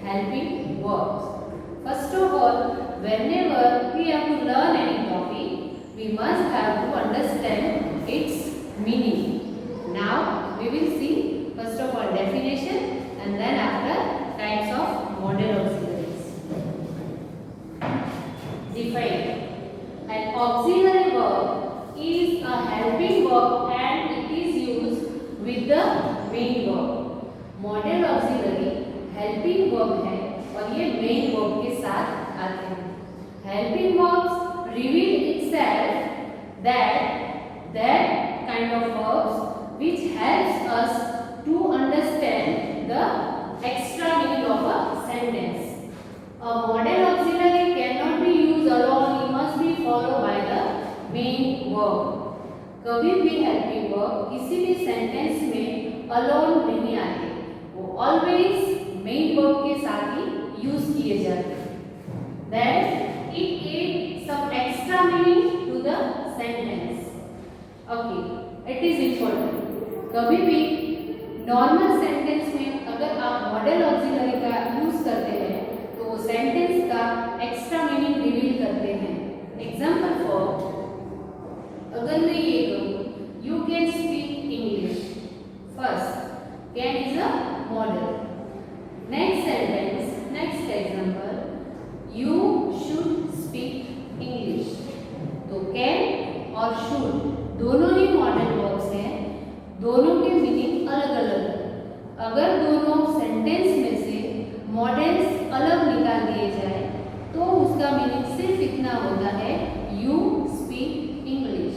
helping verbs. First of all, whenever we have to learn any topic, we must have to understand its meaning. Now we will see first of all definition and then after types of model auxiliaries. Define. An auxiliary verb is a helping verb and it is used with the main verb. Model auxiliary helping verb है और ये main verb के साथ आते हैं. Helping verbs reveal itself that kind of verbs which helps us to understand the extra meaning of a sentence. A model auxiliary cannot be used alone, it must be followed by the main verb. कभी भी helping verb किसी भी sentence में alone नहीं आते, वो always main verb के साथ ही यूज किए जाते हैं. Then it adds some extra meaning to the sentence. Okay, it is important. कभी भी नॉर्मल सेंटेंस में अगर आप मॉडल ऑक्सिलरी का यूज करते हैं तो सेंटेंस का एक्स्ट्रा मीनिंग रिवील करते हैं. एग्जाम्पल फॉर, अगर मैं ये कहूँ you can speak English, first can is a model. Next sentence, next example, you should speak English. तो कैन और शुड दोनों ही मॉडल वर्ब्स हैं, दोनों के मीनिंग अलग अलग है. अगर दोनों सेंटेंस में से मॉडल्स अलग निकाल दिए जाए तो उसका मीनिंग सिर्फ इतना होता है यू स्पीक इंग्लिश,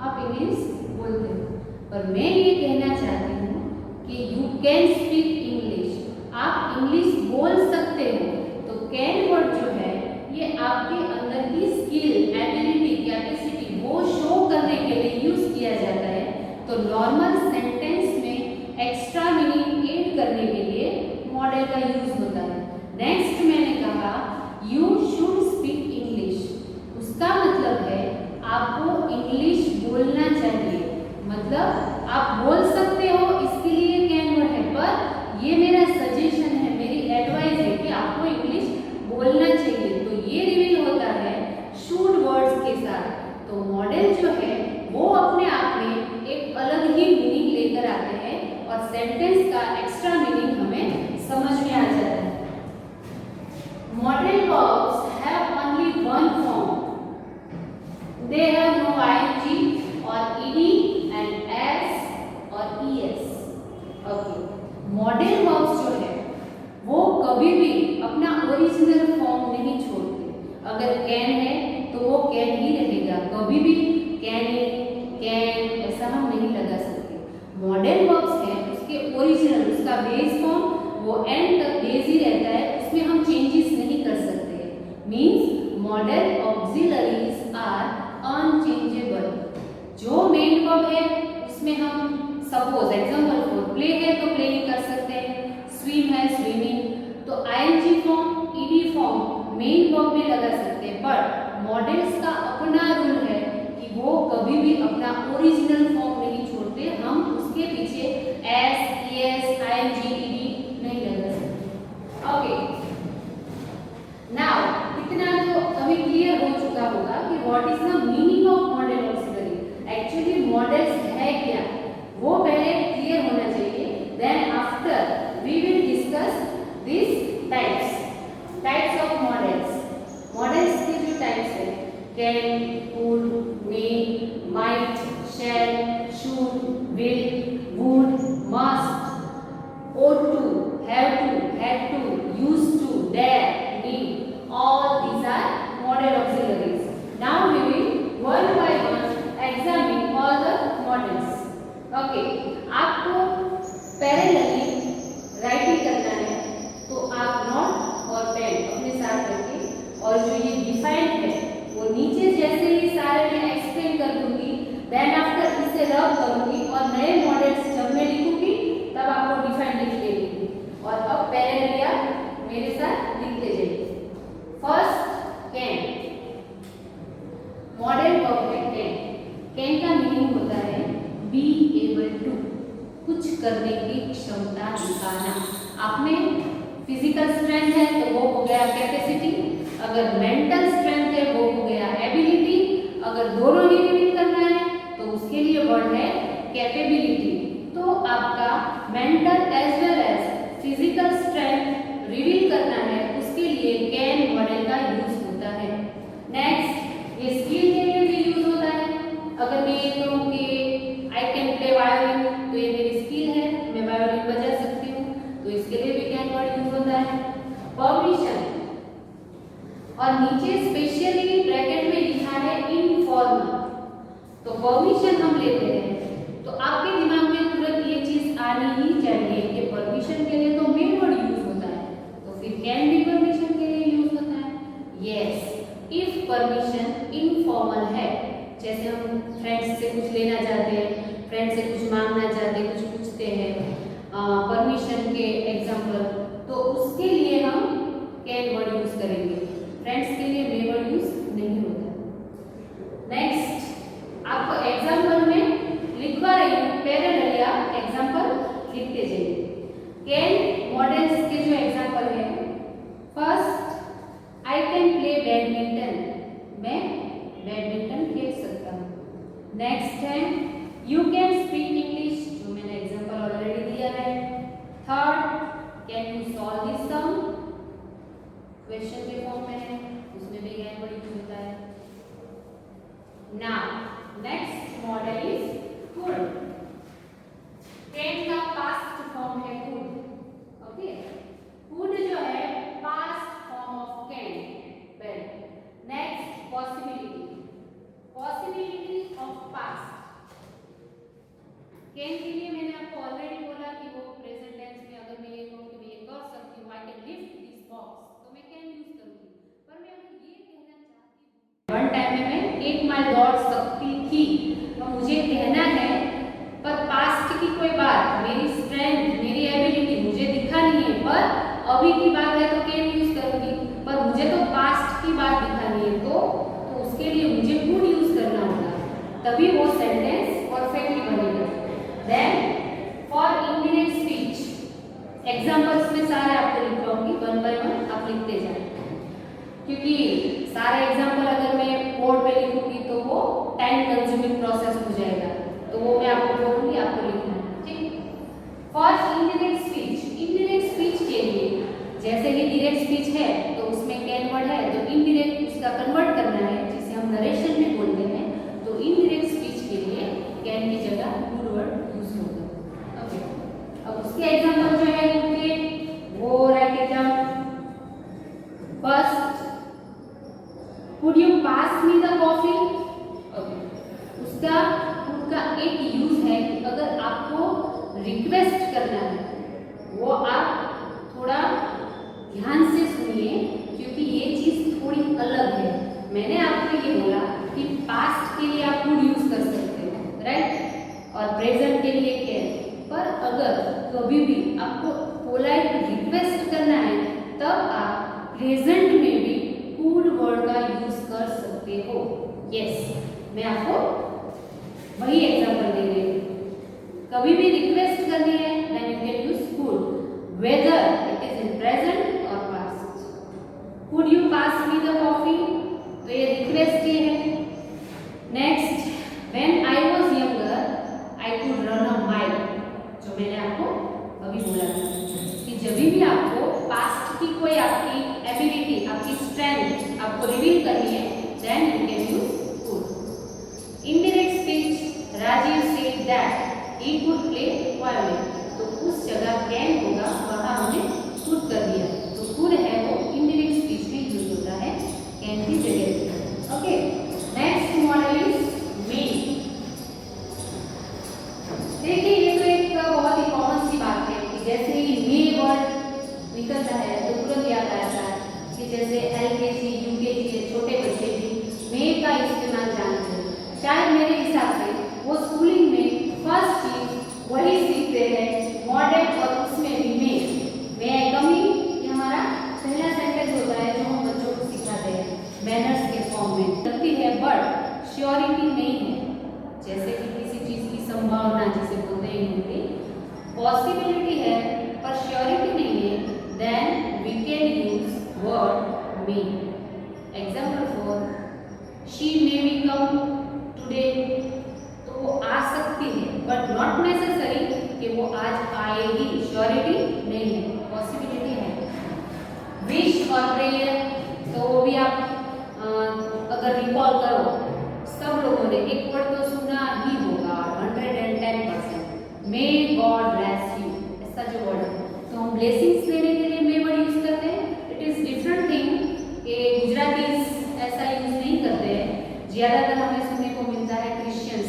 आप इंग्लिश बोलते हो. पर मैं ये कहना चाहती हूँ कि यू कैन स्पीक इंग्लिश, आप इंग्लिश बोल सकते हो. तो कैन वर्ड जो है ये आपके अंदर की स्किल, एबिलिटी, कैपेसिटी वो शो करने के लिए यूज किया जाता है. तो नॉर्मल सेंटेंस में एक्स्ट्रा मीनिंग ऐड करने के लिए मॉडल का यूज होता है. नेक्स्ट मैंने कहा यू शुड स्पीक इंग्लिश, उसका मतलब है आपको इंग्लिश बोलना चाहिए, मतलब आप बोल सकते हो, इसके लिए कैन वर्ड है. पर ये मेरा सजेशन है, मेरी एडवाइस है कि आपको इंग्लिश बोलना चाहिए. तो ये रिवील होता है शुड वर्ड्स के साथ. तो मॉडल जो है वो अपने आप में एक अलग ही मीनिंग लेकर आते हैं और सेंटेंस का एक्स्ट्रा मीनिंग हमें समझ में आ जाता है. Model verbs have only one form, they have no ing और ed and s और es. ओके, मॉडल वर्ब्स जो है वो कभी भी अपना ओरिजिनल फॉर्म नहीं छोड़ते. अगर कैन है तो वो कैन ही रहेगा, कभी भी कैन ऐसा हम नहीं लगा सकते. मॉडल वर्ब्स है उसके ओरिजिनल, उसका बेस फॉर्म वो एंड तक बेस ही रहता है, उसमें हम चेंजेस नहीं कर सकते. Means model auxiliaries are unchangeable. जो मेन वर्ब है उसमें हम सपोज एग्जांपल फॉर प्ले है तो प्लेइंग कर सकते हैं, स्विम है स्विमिंग, तो ing form ed form main verb में लगा सकते हैं. बट मॉडल्स का अपना रूल है कि वो कभी भी अपना ओरिजिनल फॉर्म नहीं छोड़ते, हम उसके पीछे s es ing ed नहीं लगा सकते. ओके, नाउ इतना तो अभी क्लियर हो चुका होगा कि what is the meaning of model auxiliary. Actually models है क्या वो पहले क्लियर होना चाहिए. Then after we will discuss this types of models. Models के जो टाइप्स है can, could, may, might, shall, should, will, would, must, ought to, have to, had to, used to, dare, need, all these are modal auxiliaries. Now we will one by one examine all the models. Okay, आपको parallelly writing करना है तो आप note और pen अपने साथ रखिए और जो ये डिफाइंड है वो नीचे जैसे ही सारे मैं एक्सप्लेन कर दूंगी, देन आफ्टर इसे रब करूंगी और नए मॉडल्स जब मैं लिखूंगी तब आपको डिफाइंड लिख लेंगे. और अब पैरेलली आप मेरे साथ लिखते जाइए. फर्स्ट कैन, मॉडल वर्ब है कैन. कैन का मीनिंग होता है बी एबल टू, कुछ करने की क्षमता दिखाना. आपने फिजिकल स्ट्रेंथ है तो वो हो गया कैपेसिटी, अगर मेंटल स्ट्रेंथ है वो हो गया एबिलिटी, अगर दोनों ही रिवील करना है तो उसके लिए वर्ड है कैपेबिलिटी। तो आपका mental as well as physical strength reveal करना है, उसके लिए कैन मॉडल का यूज होता है। नेक्स्ट, ये स्किल के लिए भी यूज होता है। अगर मैं ये कहूँ कि आई कैन प्ले वायोलिन, तो ये मेरी स्किल है, मैं वायोलिन बजा सकती हूँ, तो इसके लिए भी कैन वर्ड यूज होता है। परमिशन, और नीचे स्पेशली ब्रैकेट में लिखा है इनफॉर्मल, तो परमिशन हम लेते हैं तो आपके दिमाग में तुरंत ये चीज आनी ही चाहिए कि परमिशन के लिए तो मेन वर्ड यूज होता है, तो फिर कैन भी परमिशन के लिए यूज होता है। यस, इफ परमिशन इनफॉर्मल है, जैसे हम फ्रेंड्स से कुछ लेना चाहते हैं, फ्रेंड से कुछ मांगना चाहते हैं, कुछ पूछते हैं परमिशन के एग्जाम्पल, तो उसके लिए हम कैन वर्ड यूज करेंगे, फ्रेंड्स के लिए मे वर्ड यूज नहीं होता। नेक्स्ट, आपको एग्जाम्पल में लिखवा रही हूँ, पैरेलल या एग्जाम्पल लिखते जाइए। कैन मॉडल्स के जो एग्जाम्पल है, first I can play badminton, मैं बैडमिंटन खेल सकता हूँ। नेक्स्ट है यू कैन स्पीक इंग्लिश, जो मैंने एग्जाम्पल ऑलरेडी दिया है। Third, can you solve this sum, question के फॉर्म में है, उसमें भी कैन वर्ड यूज होता है। Now next model is could, can का पास्ट फॉर्म है कुड, ओके। कुड जो है past form of can. Well, next possibility, possibility of past. Can के लिए मैंने आपको ऑलरेडी बोला कि वो प्रेजेंट टेंस में अगर मैं ये कहूं कि मैं ये कर सकती हूं, I can lift this box, तो मैं कैन यूज करूंगी। पर मैं अगर ये कहना चाहती हूं वन टाइम में मैं 1 माइल दौड़ सकती थी, तो मुझे कहना है पर पास्ट की कोई बात, मेरी स्ट्रेंथ, मेरी एबिलिटी मुझे दिखा नहीं है, पर अभी की बात है तो कैन यूज करूंगी, पर मुझे तो पास्ट की बात दिखानी है, तो उसके लिए मुझे कुड यूज करना होगा, तभी वो सेंटेंस परफेक्टली बनेगा। Then for indirect speech, examples में सारे आपको लिखवाऊंगी, वन बाय वन आप लिखते जाए, क्योंकि सारे एग्जांपल अगर मैं बोर्ड पे लिखूंगी तो वो टाइम कंज्यूमिंग प्रोसेस हो जाएगा, तो वो मैं आपको बोलूंगी, आपको लिखना है, ठीक। For indirect speech, indirect speech के लिए जैसे कि डायरेक्ट स्पीच है तो उसमें कैन वर्ड है, तो इनडायरेक्ट उसका कन्वर्ट करना है, जिसे हम नरेशन में बोलते हैं, तो इनडायरेक्ट स्पीच के लिए कैन की जगह कुड वर्ड यूज होगा, ओके। अब उसके एग्जांपल जो है उनके वो right it down. First, could you pass me the coffee, okay. उसका एक यूज है कि अगर आपको रिक्वेस्ट करना है, वो आप थोड़ा ध्यान से सुनिए, क्योंकि ये चीज थोड़ी अलग है। मैंने आपको ये बोला कि पास्ट के लिए आप कुड यूज कर सकते हो, राइट, और प्रेजेंट के लिए कैन, पर अगर कभी भी आपको पोलाइट रिक्वेस्ट करना है तब आप प्रेजेंट में भी कुड वर्ड का यूज कर सकते हो। यस, मैं आपको वही एग्जांपल दे रही हूँ। कभी भी रिक्वेस्ट करनी है then you can use could, whether it is in present और past. Could you pass me the coffee, तो ये रिक्वेस्ट ये है। Next, when I was younger I could run a mile, जो मैंने आपको अभी बोला कि जब भी आपको पास्ट की कोई आपकी एबिलिटी, आपकी स्ट्रेंथ आपको रिवील करनी है then you can use could. Indirect speech, Rajiv said that he could play violin, तो उस जगह कैन होगा, वहां हमने कुड कर दिया, तो कुड है वो इनडायरेक्ट स्पीच में यूज होता है कैन की जगह, ओके। नेक्स्ट मॉडल इज मे। देखिए ये तो एक बहुत ही कॉमन सी बात है कि जैसे ही मे वर्ड निकलता है तो तुरंत याद आता है कि जैसे एलकेजी, यूकेजी के छोटे बच्चे भी मे का इस्तेमाल जानते हैं। शायद मेरे हिसाब से वो स्कूलिंग में फर्स्ट चीज वही सीखते हैं मॉडल, और उसमें भी मे आई कम इन, ये हमारा पहला सेंटेंस होता है जो हम बच्चों को सिखाते हैं मैनर्स के फॉर्म में। लगती है बट श्योरिटी नहीं है, जैसे कि किसी चीज की संभावना जिसे बोलते हैं हिंदी, पॉसिबिलिटी है पर श्योरिटी नहीं है, then we can use word may. Example for she may be come today. तो वो आ सकती है, but not necessary कि वो आज आएगी. श्योरिटी नहीं है, पॉसिबिलिटी है. विश और प्रेयर, तो वो भी आप अगर रिकॉल करो, सब लोगों ने एक वर्ड तो सुना ही होगा 110%. मे गॉड ब्लेस यू, ऐसा जो वर्ड है, तो हम ब्लेसिंग्स लेने के लिए मे वर्ड यूज करते हैं. इट इज डिफरेंट थिंग कि गुजरातीज ऐसा यूज नहीं करते हैं. ज्यादातर हमें सुनने को मिलता है क्रिश्चियन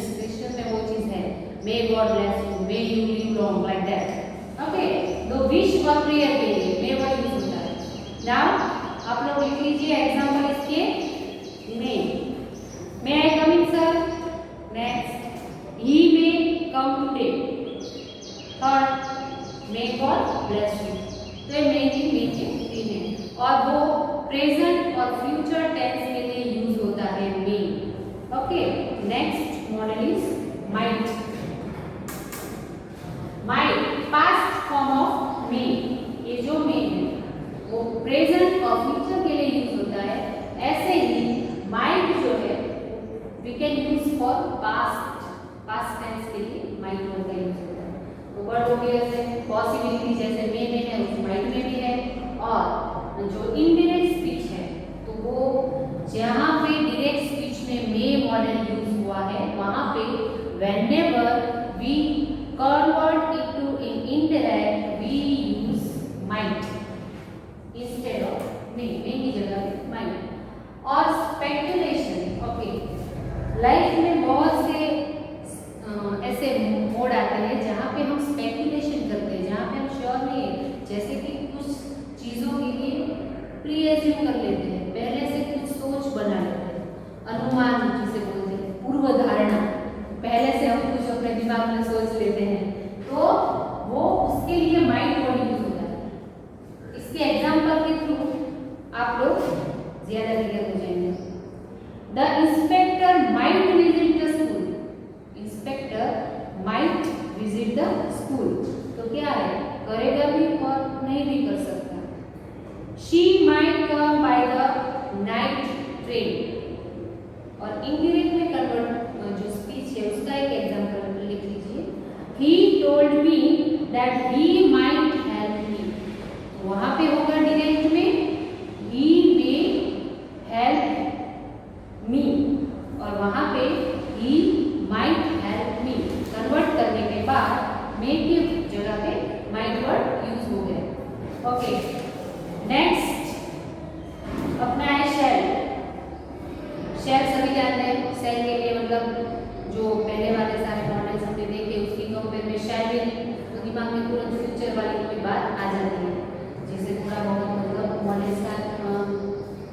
में वो चीज है, मे God bless you, may you live long, like that. Okay, तो विश और प्रेयर के लिए मे वर्ड यूज होता है. नाउ आप लोग लिख लीजिए एग्जांपल इसके. May I come in sir. Next, he may come today. Third, may God bless you. तो ये मे की नीचे तीन है, और वो प्रेजेंट और फ्यूचर टेंस के लिए यूज होता है may. Okay, next model is might. Might past form of may. ये जो मे है वो प्रेजेंट और फ्यूचर के लिए यूज होता है. ऐसे ही माइट जो है we can use for past tense के लिए माइट वर्ड का यूज होता है. तो वर्ड हो गया जैसे पॉसिबिलिटी, जैसे मे में है उस माइट में भी है. और जो इनडायरेक्ट स्पीच है तो वो जहाँ पे डायरेक्ट स्पीच में मे मॉडल यूज हुआ है वहाँ पे whenever we convert it to in indirect we use might instead of may की जगह पे might. और स्पेकुलेशन, ओके, लाइफ में बहुत से ऐसे मोड आते हैं जहाँ पे हम स्पेकुलेशन करते हैं, जहाँ पे हम श्योर नहीं है. जैसे कि कुछ चीज़ों के लिए प्री-एज्यूम कर लेते हैं, पहले से कुछ सोच बना लेते हैं. अनुमान जिसे बोलते हैं, पूर्व धारणा, पहले से हम कुछ अपने दिमाग में सोच लेते हैं, तो वो उसके लिए माइंड वर्ड यूज होता है. इसके एग्जांपल के थ्रू आप लोग ज्यादा क्लियर हो जाएंगे. The inspector might visit the school. Inspector might visit the school, तो क्या है, करेगा भी और नहीं भी कर सकता. She might come by the night train. और इंडिरेक्ट में कन्वर्ट जो स्पीच है उसका एक एग्जांपल लिख लीजिए. He told me that he might help me. वहां पे होगा डायरेक्ट में ही मे हेल्प मी, और वहां पे he might help me convert करने के बाद मे की जगह पे माइट वर्ड यूज हो गया. ओके, नेक्स्ट अपना है शेल. शेल सभी जानते हैं. शेल के लिए मतलब जो पहले वाले सारे मॉडल्स हमने देखे उसकी कंपेयर में शेल भी तो दिमाग में तुरंत फ्यूचर वाली की बात आ जाती है. जैसे थोड़ा बहुत मतलब मॉडल्स का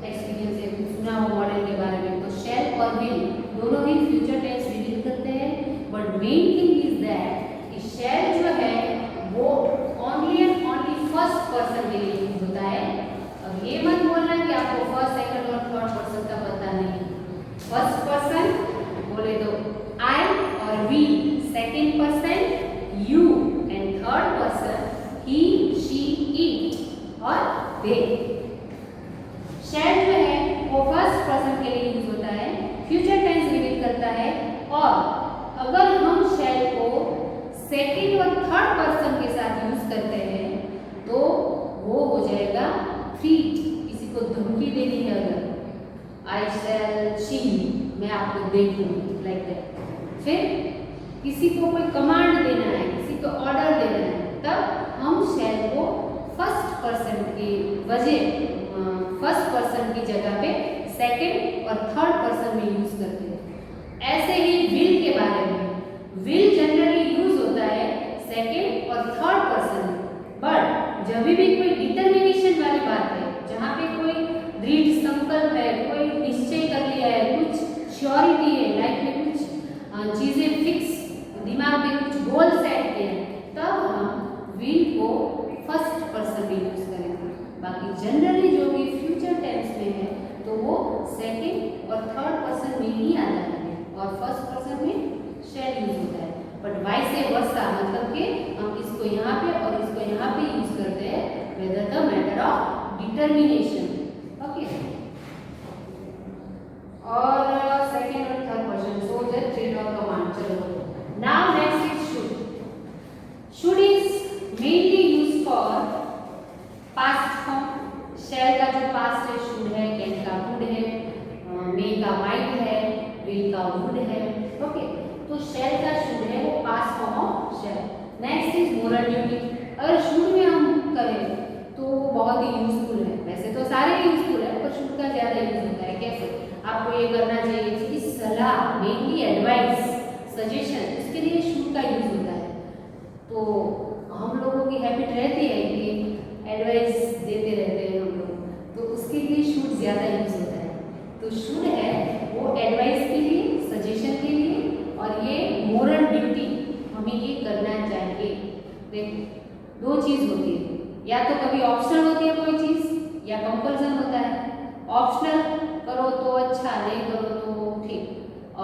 एक्सपीरियंस है, सुना हो मॉडल के बारे में. तो शेल और विल दोनों ही फ्यूचर टेंस रिवील करते हैं. But main thing is that कि शेल जो है वो only and only first person के लिए यूज होता है. अब ये मत बोलना कि आपको फर्स्ट, सेकंड और थर्ड पर्सन का पता नहीं. फर्स्ट पर्सन बोले तो आई और we, second person you, and third person he, she, it और दे. शेल जो है वो फर्स्ट पर्सन के लिए यूज होता है, फ्यूचर टेंस रिवील करता है. और अगर हम शेल को सेकंड और थर्ड पर्सन के साथ यूज करते हैं तो वो हो जाएगा थ्रीट. किसी को धमकी देनी है, अगर आई शैल सी, मैं आपको देखूंगी, लाइक दैट. फिर किसी को कोई कमांड देना है, किसी को ऑर्डर देना है, तब हम शेल को फर्स्ट पर्सन की वजह फर्स्ट पर्सन की जगह पे सेकंड और थर्ड पर्सन में यूज करते हैं. ऐसे ही विल के बारे में, विल जनरली यूज होता है सेकंड और थर्ड पर्सन में. बट जब भी कोई डिटर्मिनेशन वाली बात है, जहाँ पे कोई दृढ़ संकल्प है, कोई निश्चय कर लिया है, कुछ श्योरिटी है, लाइफ में कुछ चीजें फिक्स, दिमाग में कुछ गोल सेट किए हैं, तब हम विल को फर्स्ट पर्सन में यूज करेंगे. बाकी जनरली जो भी फ्यूचर टेंस में है तो वो सेकंड और थर्ड पर्सन में ही आता है और फर्स्ट पर्सन में शेल यूज होता है. बट वाइस वर्सा मतलब कि हम इसको यहाँ पे और इसको यहाँ पे यूज करते हैं whether the matter of determination. Okay. और second और third question, so the threat or command. चलो. Now next is should. Should is mainly used for past form. Shall का जो past है should है, can का would है, may का might है, will का would है. Okay. तो shall का should है वो past form of shall. Next is moral duty. अगर should में हम करें तो बहुत ही यूजफुल है. वैसे तो सारे यूजफुल है पर should का ज्यादा यूज होता है. कैसे? आपको ये करना चाहिए, इसकी सलाह, मेनली एडवाइस, सजेशन, इसके लिए should का यूज होता है. तो हम लोगों की हैबिट रहती है कि एडवाइस देते रहते हैं हम लोग, तो उसके लिए should ज्यादा यूज होता है. तो should है वो एडवाइस के लिए, सजेशन के लिए, और ये मोरल ड्यूटी, हमें ये करना चाहिए. देखो दो चीज होती है, या तो कभी ऑप्शनल होती है कोई चीज या कंपल्सन होता है. ऑप्शनल करो तो अच्छा, नहीं करो तो ठीक,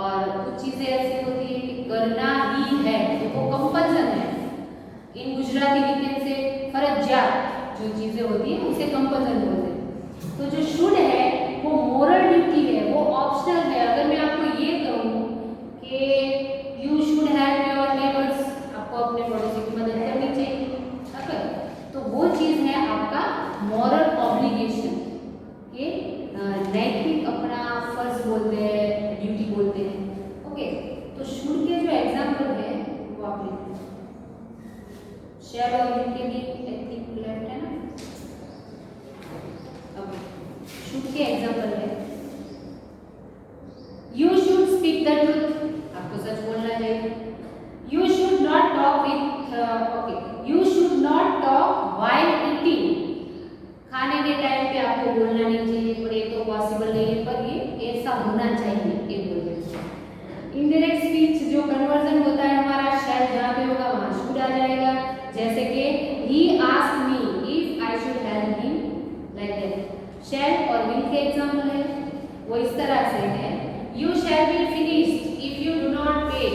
और कुछ चीजें ऐसी होती है कि करना ही है तो वो कंपल्सन है. इन गुजराती वीकेंड से फरजियात जो चीजें होती है उसे कंपल्सन बोलते हैं. तो जो शुड है वो मोरल ड्यूटी है, वो ऑप्शनल है. अगर मैं आपको ये कहूँ कि you should help your neighbours, आपको अपने पड़ोसी की मदद करनी चाहिए, तो वो चीज है आपका मॉरल ऑब्लिगेशन, के नैतिक अपना फर्ज बोलते हैं, ड्यूटी बोलते हैं. ओके. तो शुड के जो एग्जाम्पल है वो आप लिखिए. शैल और विल के लिए एथिक लेफ्ट है ना. अब शुड के एग्जाम्पल है, you should speak the truth, आपको सच बोलना चाहिए. You should not talk with you should not talk while eating, खाने के टाइम पे आपको बोलना नहीं चाहिए, पर ये तो पॉसिबल नहीं है, पर ये ऐसा होना चाहिए, ये बोलते हैं. इनडायरेक्ट स्पीच जो कन्वर्जन होता है हमारा, शैल जहाँ पे होगा वहाँ शुड आ जाएगा. जैसे कि he asked me if I should help him, like that. शैल और विल के एग्जाम्पल है वो इस तरह से है, you shall be finished if you do not pay,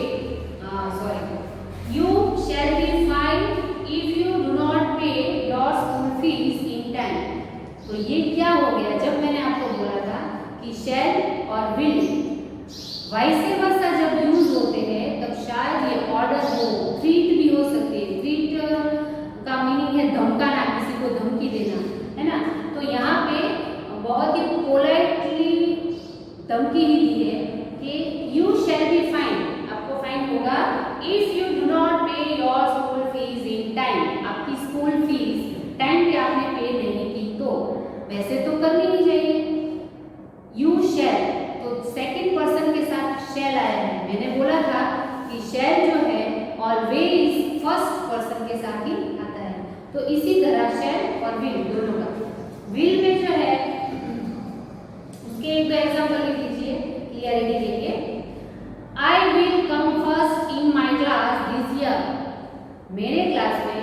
you shall be fined if you do not pay your school fees in time. तो ये क्या हो गया, जब मैंने आपको बोला था कि shall और will वाइस वर्सा जब यूज होते हैं तब शायद ये ऑर्डर हो, थ्रीट भी हो सकते हैं. थ्रीट का मीनिंग है धमकाना, किसी को धमकी देना, है ना. तो यहाँ पे बहुत ही पोलाइटली धमकी ही दी है कि यू शैल बी फाइन, आपको फाइन होगा इफ यू डू नॉट पे your school fees in time. आपकी स्कूल फीस टाइम पे आपने पे नहीं की तो वैसे तो करनी ही चाहिए. यू शैल, तो सेकंड पर्सन के साथ शैल आया है. मैंने बोला था कि शैल जो है ऑलवेज फर्स्ट पर्सन के साथ ही आता है. तो इसी तरह शैल और विल दोनों का. विल में जो है उसके एक दो एग्जांपल लिख लीजिए क्लियरिटी के लिए. I will come first in my class this year, मेरे क्लास में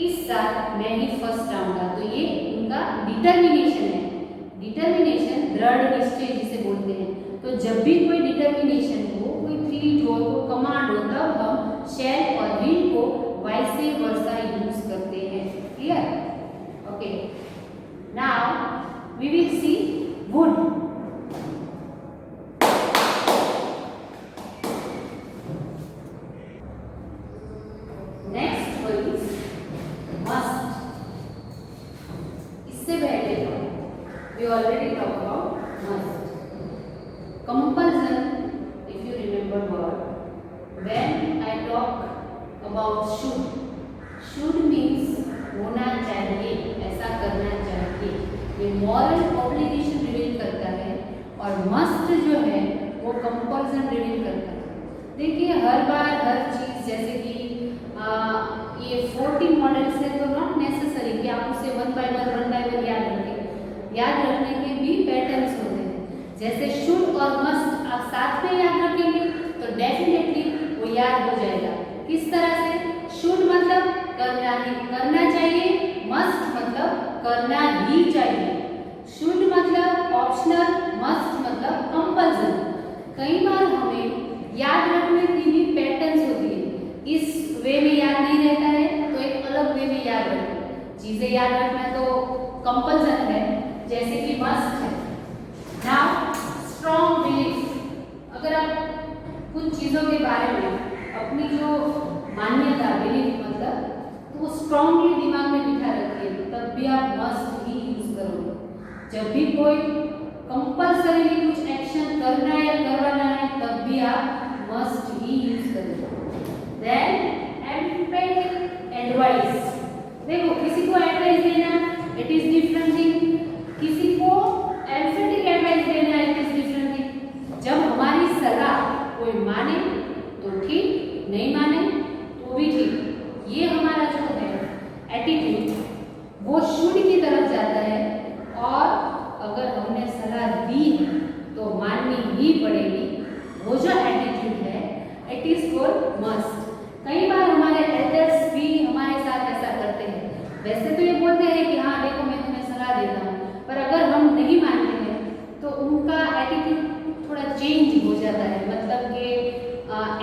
इस साल मैं ही फर्स्ट आऊंगा. तो ये उनका डिटर्मिनेशन है. डिटर्मिनेशन दृढ़ निश्चय जिसे बोलते हैं. तो जब भी कोई डिटर्मिनेशन हो, कोई थ्रीट हो, कोई कमांड हो, तब हम शैल और विल को वाइस वर्सा यूज करते हैं. Clear? Okay. Now we will see would. Next word is must. इससे पहले we already talked about must. Compulsion, if you remember word, when I talk about should means होना चाहिए, ऐसा करना चाहिए. ये moral obligation रिवील करता है, और must जो है वो compulsion रिवील करता है. देखिए हर बार हर चीज, जैसे कि ये 14 मॉडल्स है तो नॉट नेसेसरी कि आप उसे वन बाय वन याद रखें. याद रखने के भी पैटर्न्स होते हैं. जैसे शुड और मस्ट आप साथ में याद रखेंगे तो डेफिनेटली वो याद हो जाएगा. किस तरह से? शुड मतलब करना चाहिए, मस्ट मतलब करना ही चाहिए. शुड मतलब ऑप्शनल, मस्ट मतलब कंपल्सन. कई बार हमें याद रखने की भी पैटर्न्स होती है. इस वे में याद नहीं रहता है तो एक अलग वे में याद रखें. चीजें याद रखना तो कंपल्सन है, जैसे कि मस्ट है। नाउ स्ट्रॉन्ग बिलीफ, अगर आप कुछ चीजों के बारे में अपनी जो मान्यता बिलीफ मतलब तो वो स्ट्रॉन्गली दिमाग में बिठा रखिए, तब भी आप मस्ट ही यूज करोगे। जब भी कोई कंपल्सरी कुछ एक्शन करना है या करवाना है, तब भी आप मस्ट ही यूज करोगे। देन एम्पैथेटिक एडवाइस, देखो किसी को एडवाइस देना इट इज डिफरेंट थिंग, किसी को एम्पैथेटिक एडवाइस देना इट इज डिफरेंट थिंग। जब हमारी सलाह कोई माने तो ठीक, नहीं माने तो भी ठीक। ये हमारा जो है एटीट्यूड वो शुड की तरफ जाता है, और अगर हमने सलाह दी है तो माननी ही पड़ेगी। वो जो एटीट्यूड है इट इज फॉर मस्ट। कई बार हमारे एल्डर्स भी हमारे साथ ऐसा करते हैं। वैसे तो ये बोलते हैं कि हाँ देखो मैं तुम्हें सलाह देता हूँ, पर अगर हम नहीं मानते हैं तो उनका एटीट्यूड थोड़ा चेंज हो जाता है, मतलब कि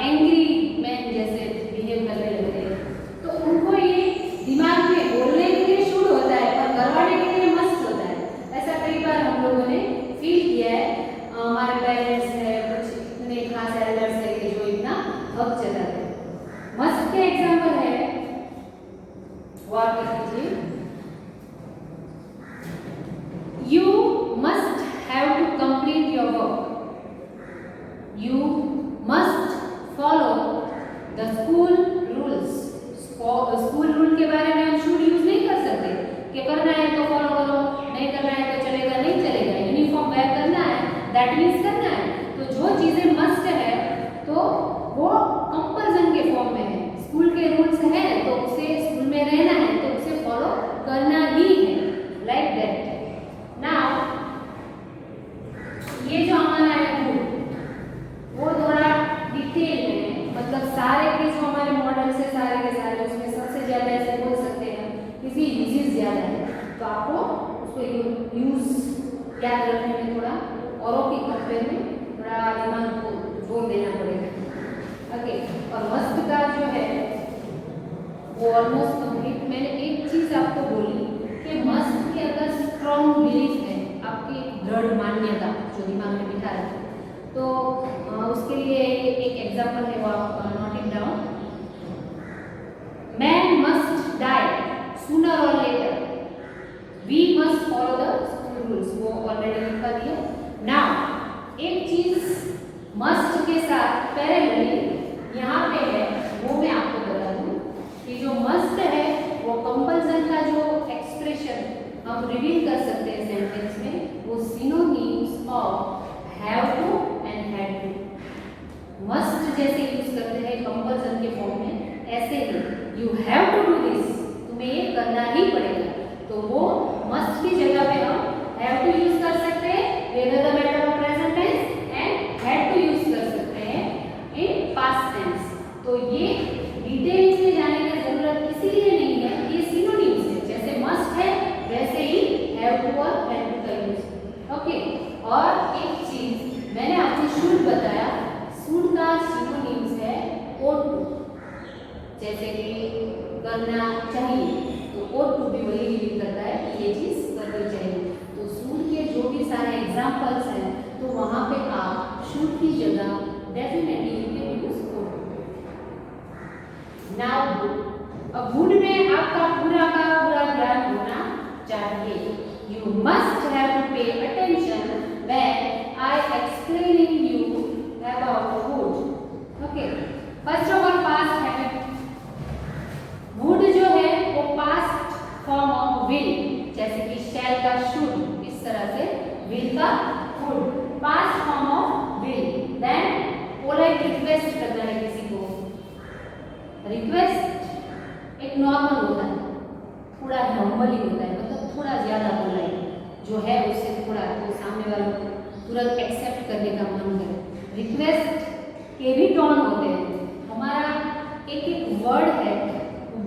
एंग्री मैन जैसे बिहेव करने लगते हैं। तो उनको ये दिमाग में बोलने के लिए शुरू होता है पर करवाने के लिए मस्त होता है। ऐसा कई बार हम लोगों ने फील किया है। हमारे पेरेंट्स है, कुछ इतने खास एल्डर्स है कि जो इतना हक जताते हैं। मस्त के एग्जाम्पल है, वो आप लिख लीजिए। You must have to complete your work. You must follow the school rules. School rule के बारे में हम शुड यूज नहीं कर सकते कि करना है तो फॉलो करो, नहीं करना है तो चलेगा नहीं चलेगा। यूनिफॉर्म वेयर करना है दैट मीन्स करना है। तो जो चीजें मस्ट है तो वो कंपल्सन के फॉर्म में है। स्कूल के रूल्स हैं तो उसे स्कूल में रहना है तो उसे फॉलो करना ही है, लाइक दैट। नाउ ये जो हमारा है वो थोड़ा डिटेल में, मतलब सारे के जो हमारे मॉडल्स है सारे के सारे उसमें सबसे ज्यादा ऐसे बोल सकते हैं किसी यूजेस ज्यादा है, तो आपको उसको यूज याद रखने में थोड़ा औरों की कंपेयर में थोड़ा दिमाग को जोर देना पड़ेगा। ओके, और मस्ट का जो है वो ऑलमोस्ट कंप्लीट। मैंने एक चीज आपको बोली कि मस्ट की अगर स्ट्रॉन्ग बिलीफ है, आपकी दृढ़ मान्यता जो दिमाग में बिठा रहे, तो उसके लिए एक एग्जांपल है, वो आप note it down. Man must die sooner और later, we must follow the school rules, वो ऑलरेडी लिखा दिया। नाउ एक चीज मस्ट के साथ पैरेलली यहाँ पे है, वो मैं आपको बता दूं कि जो मस्ट है वो कंपल्सन का जो एक्सप्रेशन हम रिवील कर सकते हैं सेंटेंस में, वो synonyms of have to and had to. Must जैसे यूज करते हैं कंपल्सन के फॉर्म में, ऐसे ही you have to do this, तुम्हें ये करना ही पड़ेगा, तो वो मस्ट की जगह पे हम हैव टू यूज कर सकते हैं whether the matter of present tense, and had to use कर सकते हैं इन पास्ट टेंस। तो ये डिटेल्स में जाने की जरूरत इसीलिए नहीं है, ये सिनोनिम्स है, जैसे मस्ट है वैसे ही हैव टू और हैड टू का यूज। ओके, और एक चीज मैंने आपको शुड बताया, शुड का सिनोनिम्स है ought to, जैसे कि करना चाहिए तो ought to भी वही मीनिंग करता है कि ये चीज करनी चाहिए। तो शुड के जो भी सारे एग्जांपल्स हैं तो वहां पे आप शुड की जगह definitely you can use ought to। Now अब गुड में आपका पूरा का पूरा ध्यान होना चाहिए। You must have to pay attention when I explaining you about would. Okay. First of all, past habit. Would जो है वो past form of will, जैसे कि shall का should, इस तरह से will का would, past form of will. Then polite request करना है किसी को। Request एक normal होता है, थोड़ा नॉर्मली होता है, मतलब थोड़ा ज्यादा बोला है जो है उससे थोड़ा तो सामने वालों को तुरंत एक्सेप्ट करने का मन करे। रिक्वेस्ट के भी टोन होते हैं, हमारा एक एक वर्ड है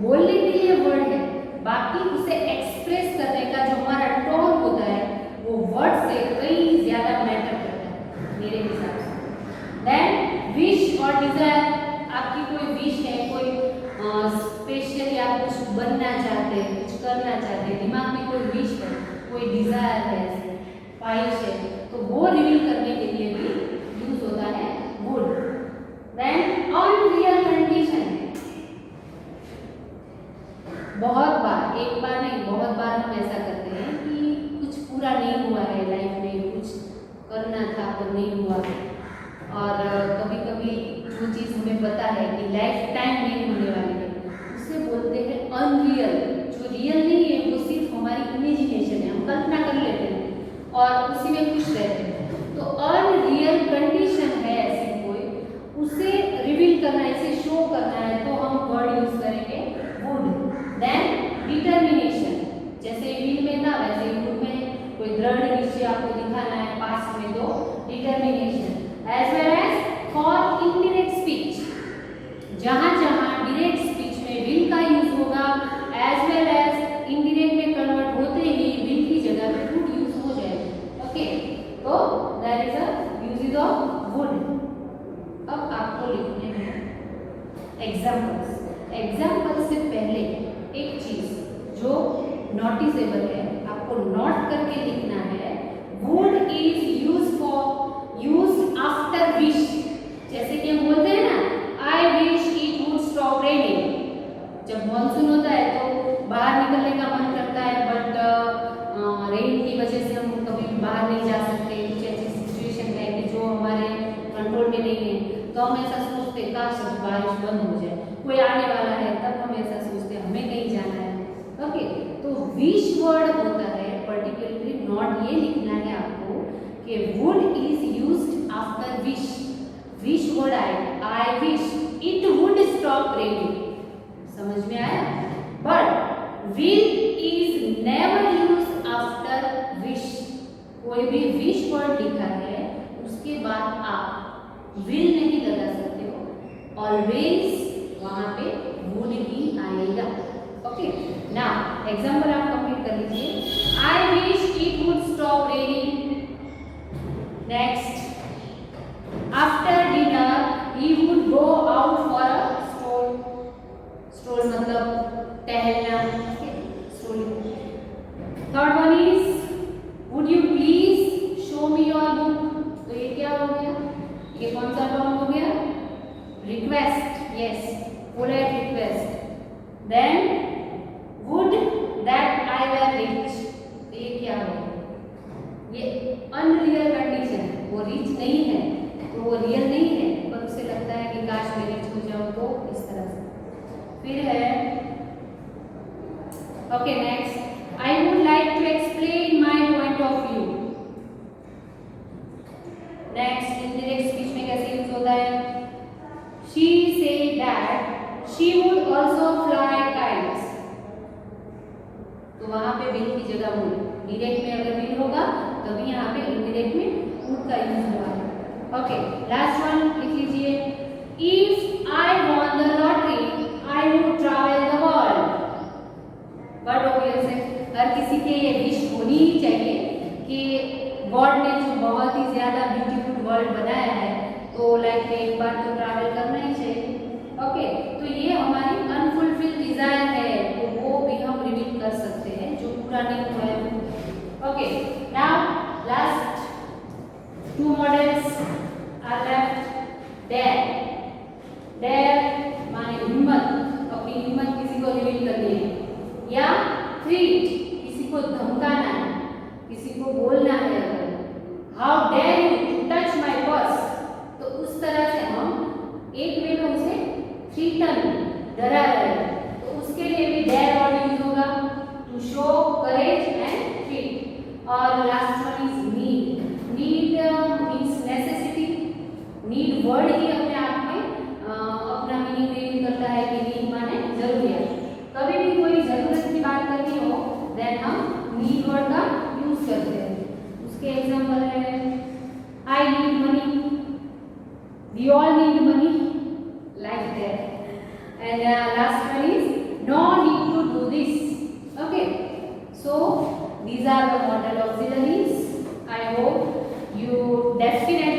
बोलने के लिए वर्ड है, बाकी उसे एक्सप्रेस करने का जो हमारा टोन होता है वो वर्ड से कई ज्यादा मैटर करता है मेरे हिसाब से। देन विश और डिजायर, आपकी कोई विश है, कोई स्पेशली आप कुछ बनना चाहते हैं, कुछ करना चाहते हैं, दिमाग में कोई विश है, कोई डिजायर है, ख्वाहिश है, तो वो रिवील करने के लिए भी यूज होता है वुड। देन अनरियल कंडीशन, बहुत बार, एक बार नहीं बहुत बार हम ऐसा करते हैं कि कुछ पूरा नहीं हुआ है लाइफ में, कुछ करना था पर नहीं हुआ, और कभी कभी जो चीज़ हमें पता है कि लाइफ टाइम नहीं होने वाली है, उसे बोलते हैं अनरियल। जो रियल नहीं है वो सिर्फ हमारी इमेजिनेशन है, हम कल्पना कर लेते हैं और उसी में खुश रहते हैं। तो अनरियल कंडीशन है ऐसी कोई, उसे रिवील करना है, इसे शो करना है, तो हम वर्ड यूज करेंगे वुड। देन डिटर्मिनेशन, जैसे विल में था वैसे ही वुड में कोई दृढ़ निश्चय आपको दिखाना है पास्ट में, तो determination. As well as for indirect speech, जहां जहां डायरेक्ट स्पीच में विल का यूज होगा, एज वेल एज इनडायरेक्ट में कन्वर्ट होते ही विल की जगह पे वुड यूज हो जाएगा। ओके, तो that is a usages of would. अब आपको लिखने हैं एग्जांपल्स। एग्जांपल से पहले एक चीज जो नोटिसेबल है, आपको नोट करके लिखना है, would is use after wish. जैसे कि हम बोलते हैं ना, आई wish it would stop raining. जब मॉनसून होता है तो बाहर निकलने का मन करता है, बट रेन की वजह से हम कभी बाहर नहीं जा सकते, कुछ ऐसी सिचुएशन है कि जो हमारे कंट्रोल में नहीं है, तो हम ऐसा सोचते काश बारिश बंद हो जाए, कोई आने वाला है, तब हम ऐसा सोचते हमें कहीं जाना है। ओके, तो विश वर्ड होता है पर्टिकुलरली, नॉट ये लिखना है आपको कि would is used after wish. Wish word आए, I wish it would stop raining, समझ में आया? But will is never used after wish. कोई भी विश वर्ड लिखा है उसके बाद आप विल नहीं लगा सकते हो, ऑलवेज वहां पे वुड ही आएगा। ओके, नाउ एग्जांपल आप कंप्लीट कर लीजिए। आई wish it would stop raining. Next, after dinner he would go out for a stroll. Stroll मतलब टहलना। Strolling. Third one is would you please show me your book. तो ये क्या हो गया? ये कौन सा फॉर्म हो गया? Request. Yes, polite request. Then would that I were rich. तो ये क्या हो गया? ये अनरियल कंडीशन है, वो रिच नहीं है तो वो रियल नहीं है, पर उसे लगता है कि काश मैं रिच हो जाऊं, तो इस तरह से। फिर है okay, next, I would like to explain my point of view. Next, indirect speech में कैसे यूज होता है? She said that she would also fly kites. तो वहां पे विल की जगह वुड, डायरेक्ट में अगर विल होगा तभी यहाँ पे इनडायरेक्ट में वुड का यूज हुआ है। ओके, लास्ट वन लिख लीजिए। If I won the lottery I would travel the world. But obviously हर किसी के ये विश होनी ही चाहिए कि गॉड ने जो बहुत ही ज्यादा ब्यूटीफुल वर्ल्ड बनाया है, तो लाइफ में एक बार तो ट्रैवल करना ही चाहिए। ओके, तो ये हमारी अनफुलफिल्ड डिजायर है, तो वो भी हम रिवील कर सकते हैं जो पूरा नहीं हुआ है। Okay, now last two models are left. Dare माने हिम्मत, अपनी हिम्मत किसी को रिवील करनी है, या थ्रेट किसी को धमकाना है, किसी को बोलना है। अगर how dare you to touch my purse, तो उस तरह से हम एक वे में उसे थ्रेटन, डरा रहे हैं, तो उसके लिए भी डेयर वर्ड यूज होगा, to show courage and threat. और last one is need. Need means necessity. Need word ही अपने आप में अपना मीनिंग रिवील करता है कि नीड माने जरूरियत। कभी भी कोई जरूरत की बात करनी हो, देन हम नीड वर्ड का यूज करते हैं। उसके एग्जांपल है I need money, we all need money, like that. And last one is no need to do this. Okay, so these are the model auxiliaries. I hope you definitely